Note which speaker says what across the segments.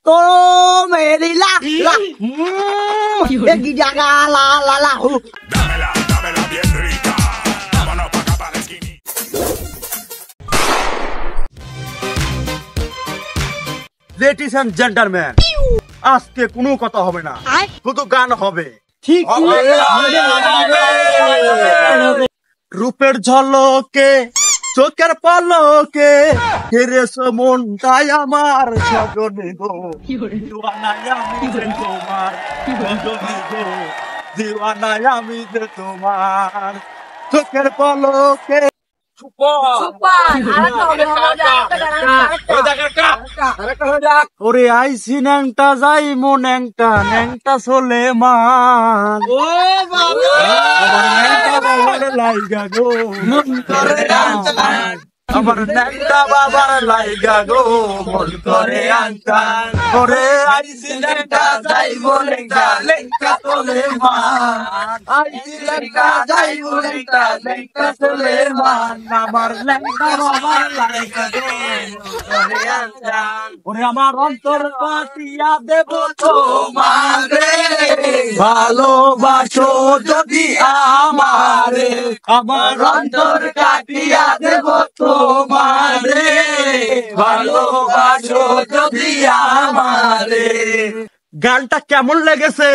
Speaker 1: तो मेरी ला ला एक जगह ला ला ला
Speaker 2: dámela bien rica. Vámonos pa' acá para la esquina.
Speaker 3: Ladies and gentleman, আজকে কোনো কথা হবে না, শুধু গান হবে।
Speaker 1: ठीक
Speaker 3: রূপের ঝলকে চোখের পলকে হেরেছে মনটাই আমার সজনে গো, দিওয়ানাই আমি যে তোমার সজনে গো, দিওয়ানাই আমি যে তোমার চোখের পলকে। ওরে আইসি ন্যাংটা যাই মো ন্যাংটা ন্যাংটা চলে মান আমার ন্যাংটা বাবার লাইগা গো মন করে আনতান, আমার ন্যাংটা বাবার লাইগা গো মন করে আনতান। ওরে আইসি ন্যাংটা যাই মো ন্যাংটা ন্যাংটা চলে মান, আইসি ন্যাংটা যাই মো ন্যাংটা ন্যাংটা চলে মান, আমার ন্যাংটা বাবার লাইগা গো মন করে আনতান। ওরে আমার অন্তর পাতিয়া দেব তোমারে, ভালোবাসো যদি আমারে, আমার অন্তর কাটিয়া দেব তোমারে, ভালোবাসো যদি আমারে। গানটা কেমন লেগেছে?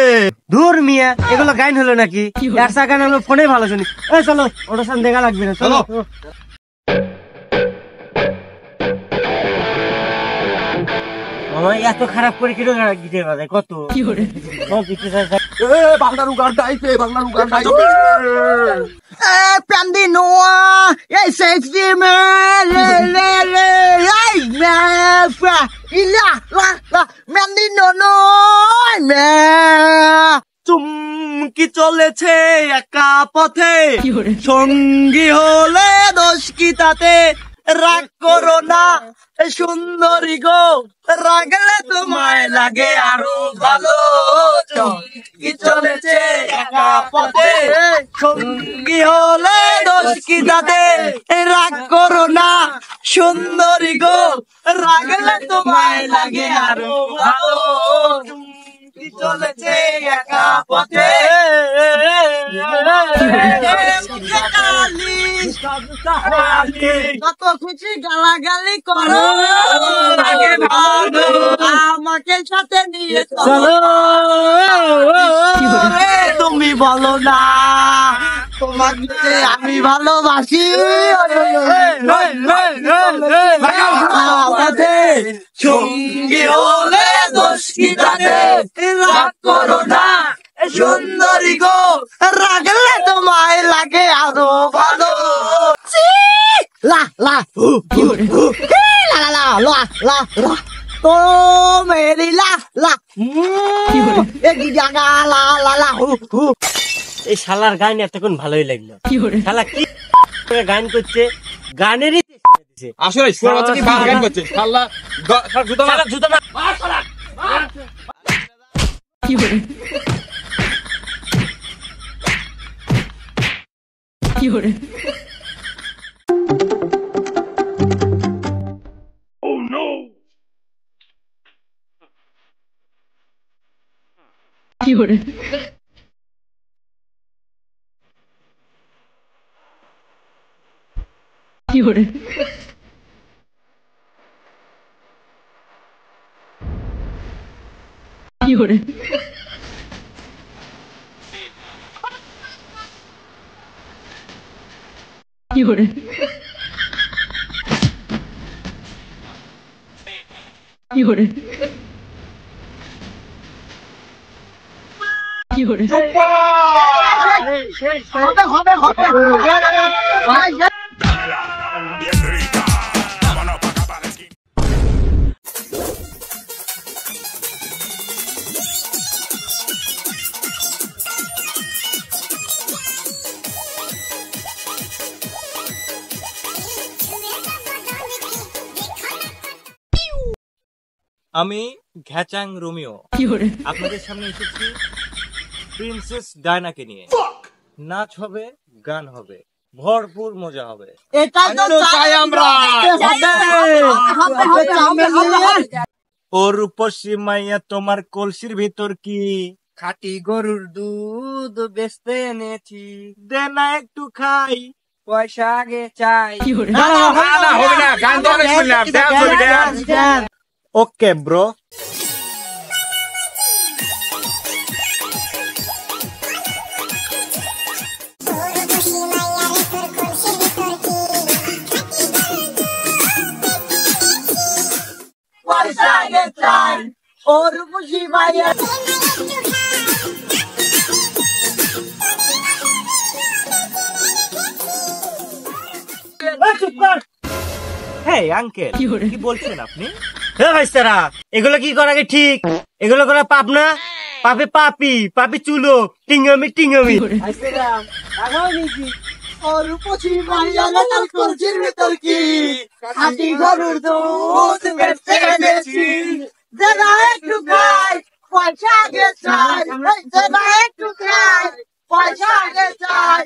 Speaker 1: দূর মিয়া, এগুলো গাইন হলো নাকি? একসা গান হলো ফোনে ভালো শুনি। এই চলো, ওটার সাথে দেখা লাগবে না, চলো। এত খারাপ করে কিলো গিটার বাজায় কত
Speaker 3: বাংলার গান গাইছে, বাংলার গান গাইছে।
Speaker 1: প্যান্দি নোয়া এই সেক্সি মে লে লে লে এই মে ফা ইলা লা লা মেন্দি নো নো মে
Speaker 3: চুমকি চলেছে একা পথে, সঙ্গী হলে দোষ কি তাতে, রাগ করো না সুন্দরী গো, রাগলে তোমায় লাগে আরো ভালো, চুমকি চলেছে একা পথে, সঙ্গী হলে দোষ কি তাতে, রাগ করো না সুন্দরী গো, রাগলে তোমায় লাগে আরো ভালো, চুমকি চলেছে একা পথে।
Speaker 1: কত খুশি গালাগালি করো, আমাকে সাথে নিয়ে চলো।
Speaker 3: তুমি বলো না
Speaker 1: তোমাকে আমি ভালোবাসি,
Speaker 3: সঙ্গী হলে দোষ কি তাতে, রাগ করো না সুন্দরী গো, রাগলে তোমায় লাগে আরো ভালো।
Speaker 1: লা লা লা লা লা লা লা লা তো মেরি লা লা এক জায়গা লা লা লা এই শালার গান এতক্ষণ ভালোই লাগলো। শালা কি গান করছে, গানেরই
Speaker 4: আসলে শুয়ার বাচ্চা কি গান করছে? শালা জুতা মার,
Speaker 1: জুতো না
Speaker 2: Dámela bien rica. Vámonos pa' acá para la esquina.
Speaker 3: আমি ঘ্যাচাং রোমিও আপনাদের সামনে এসেছি প্রিন্সেস ডায়নাকে নিয়ে। নাচ হবে, গান হবে, ভরপুর মজা হবে।
Speaker 1: এটা তো চাই আমরা।
Speaker 3: ও রূপসী মাইয়া তোমার কলসির ভিতর কি?
Speaker 1: খাঁটি গরুর দুধ বেচতে এনেছি,
Speaker 3: দে না একটু খাই।
Speaker 1: পয়সা আগে চাই।
Speaker 4: না হবে না, গান তো অনেক শুনলাম, dance হবে, dance।
Speaker 3: Okay bro.
Speaker 1: পয়সা আগে চাই, ও রূপসী মাইয়া।
Speaker 3: হ্যাঁ আঙ্কেল, কি বলছেন আপনি? হ্যাঁ ভাই সারা, এগুলো কি করা ঠিক? এগুলো করা পাপ না? পাপে পাপি, পাপি চুলো, টিঙ্গামি টিঙ্গামি।
Speaker 1: ও রূপসী মাইয়া তার কলসির ভিতর কি? খাঁটি গরুর দুধ বেচতে এনেছি, দে না একটু খাই, পয়সা আগে চাই। দে না একটু খাই, পয়সা আগে চাই।